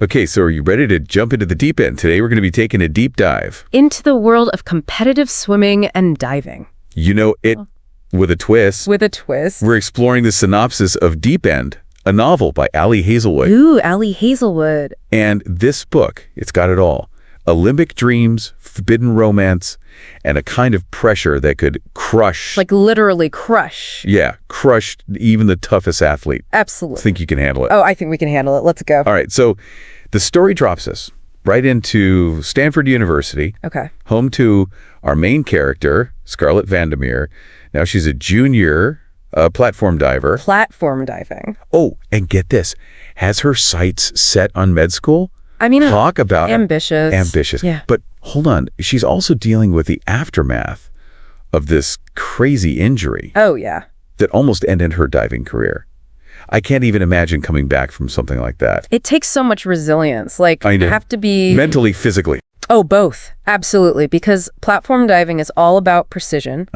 Okay, so are you ready to jump into the deep end? Today we're going to be taking a deep dive. Into the world of competitive swimming and diving. You know, with a twist. With a twist. We're exploring the synopsis of Deep End, a novel by Ali Hazelwood. Ooh, Ali Hazelwood. And this book, it's got it all. Olympic dreams, forbidden romance, and a kind of pressure that could crush. Like literally crush. Yeah, crush even the toughest athlete. Absolutely. Think you can handle it? Oh, I think we can handle it. Let's go. All right, so the story drops us right into Stanford University. Okay. Home to our main character, Scarlett Vandermeer. Now she's a junior platform diver. Platform diving. Oh, and get this, has her sights set on med school. I mean, talk about ambitious. Ambitious. Yeah. But hold on, she's also dealing with the aftermath of this crazy injury. Oh, yeah. That almost ended her diving career. I can't even imagine coming back from something like that. It takes so much resilience. Like, I know. you have to be... Mentally, physically. Oh, both. Absolutely. Because platform diving is all about precision.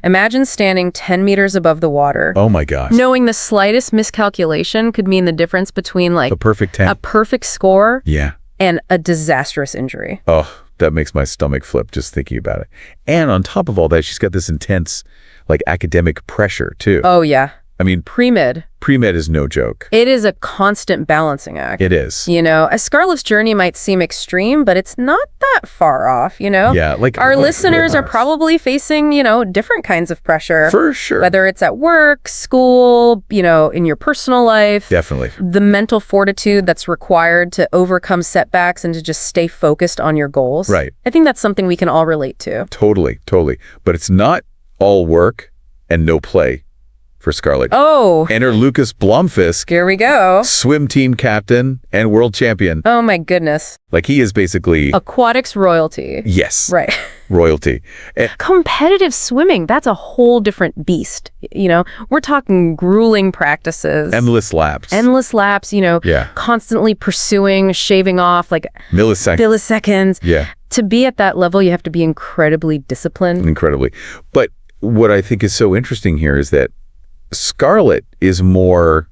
Imagine standing 10 meters above the water. Oh, my gosh. Knowing the slightest miscalculation could mean the difference between, like, a perfect 10. A perfect score Yeah. and a disastrous injury. Oh, that makes my stomach flip just thinking about it. And on top of all that, she's got this intense, like, academic pressure, too. Oh, yeah. I mean, Pre-med. pre-med is no joke. It is a constant balancing act. It is. You know, Scarlett's journey might seem extreme, but it's not that far off, you know? Yeah, like... Our listeners are probably facing, you know, different kinds of pressure. For sure. Whether it's at work, school, you know, in your personal life. Definitely. The mental fortitude that's required to overcome setbacks and to just stay focused on your goals. Right. I think that's something we can all relate to. Totally, totally. But it's not all work and no play for Scarlett. Oh. Enter Lukas Blomqvist, Here we go. swim team captain and world champion. Oh, my goodness. Like, he is basically... Aquatics royalty. Yes. Right. Royalty. And Competitive swimming, that's a whole different beast. You know, we're talking grueling practices. endless laps. Endless laps, you know, Yeah. constantly pursuing, shaving off, like milliseconds. Yeah. To be at that level, you have to be incredibly disciplined. Incredibly. But what I think is so interesting here is that Scarlett is more,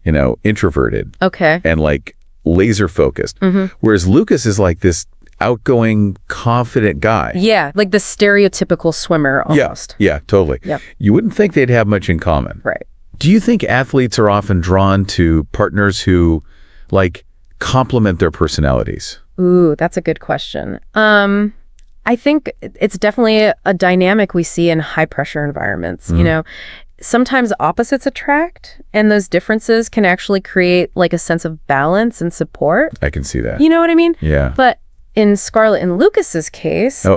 you know, introverted. Okay. And like laser focused. Whereas Lukas is like this outgoing, confident guy. Yeah, like the stereotypical swimmer almost. Yeah, totally. Yep. You wouldn't think they'd have much in common. Right. Do you think athletes are often drawn to partners who, like, complement their personalities? Ooh, that's a good question. I think it's definitely a dynamic we see in high-pressure environments, you know. Sometimes opposites attract, and those differences can actually create like a sense of balance and support. I can see that. You know what I mean? Yeah. But in Scarlett and Lucas's case,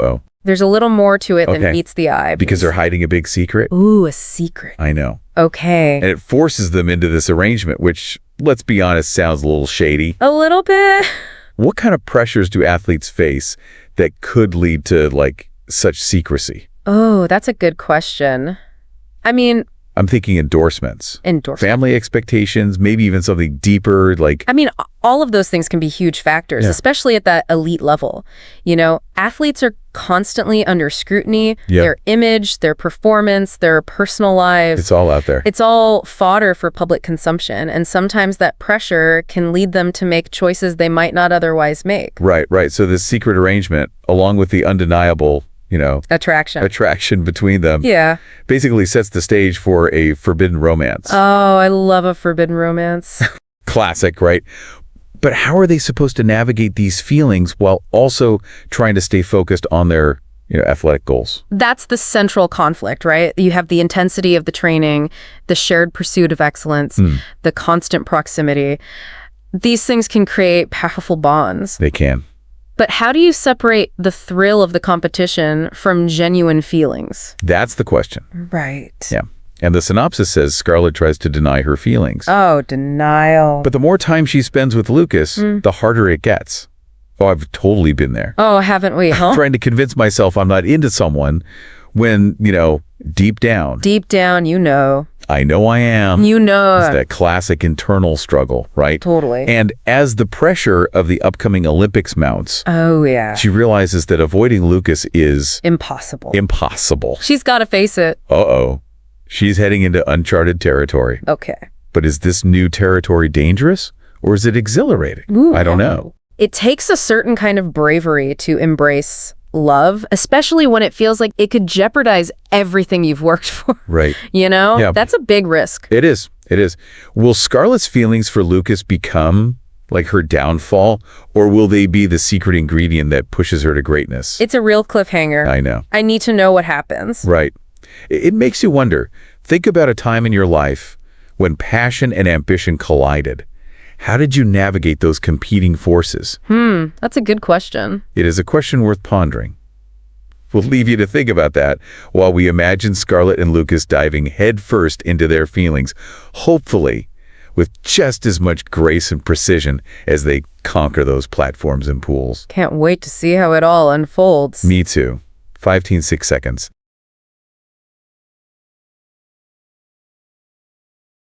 there's a little more to it than meets the eye. Because they're hiding a big secret? Ooh, a secret. I know. Okay. And it forces them into this arrangement, which, let's be honest, sounds a little shady. A little bit. What kind of pressures do athletes face that could lead to, like, such secrecy? Oh, that's a good question. I mean... I'm thinking endorsements. Family expectations, maybe even something deeper, like... I mean, all of those things can be huge factors, especially at that elite level. You know, athletes are constantly under scrutiny. Their image, their performance, their personal lives. It's all out there. It's all fodder for public consumption. And sometimes that pressure can lead them to make choices they might not otherwise make. Right, right. So this secret arrangement, along with the undeniable... you know, attraction between them. Yeah. Basically sets the stage for a forbidden romance. Oh, I love a forbidden romance. Classic, right? But how are they supposed to navigate these feelings while also trying to stay focused on their, you know, athletic goals? That's the central conflict, right? You have the intensity of the training, the shared pursuit of excellence, the constant proximity. These things can create powerful bonds. They can. But how do you separate the thrill of the competition from genuine feelings? That's the question. Right. Yeah. And the synopsis says Scarlett tries to deny her feelings. Oh, denial. But the more time she spends with Lukas, the harder it gets. Oh, I've totally been there. Oh, haven't we, huh? Trying to convince myself I'm not into someone when, you know, deep down. Deep down, you know. I know I am. You know. It's that classic internal struggle, right? Totally. And as the pressure of the upcoming Olympics mounts, oh, yeah, she realizes that avoiding Lukas is... impossible. Impossible. She's got to face it. Uh-oh. She's heading into uncharted territory. Okay. But is this new territory dangerous? Or is it exhilarating? Ooh. I don't know. It takes a certain kind of bravery to embrace love, especially when it feels like it could jeopardize everything you've worked for. Right. Yeah. That's a big risk. It is. It is. Will Scarlett's feelings for Lukas become like her downfall, or will they be the secret ingredient that pushes her to greatness? It's a real cliffhanger. I know. I need to know what happens. Right. It makes you wonder. Think about a time in your life when passion and ambition collided. How did you navigate those competing forces? That's a good question. It is a question worth pondering. We'll leave you to think about that while we imagine Scarlett and Lukas diving headfirst into their feelings, hopefully with just as much grace and precision as they conquer those platforms and pools. Can't wait to see how it all unfolds. Me too. 15, 6 seconds.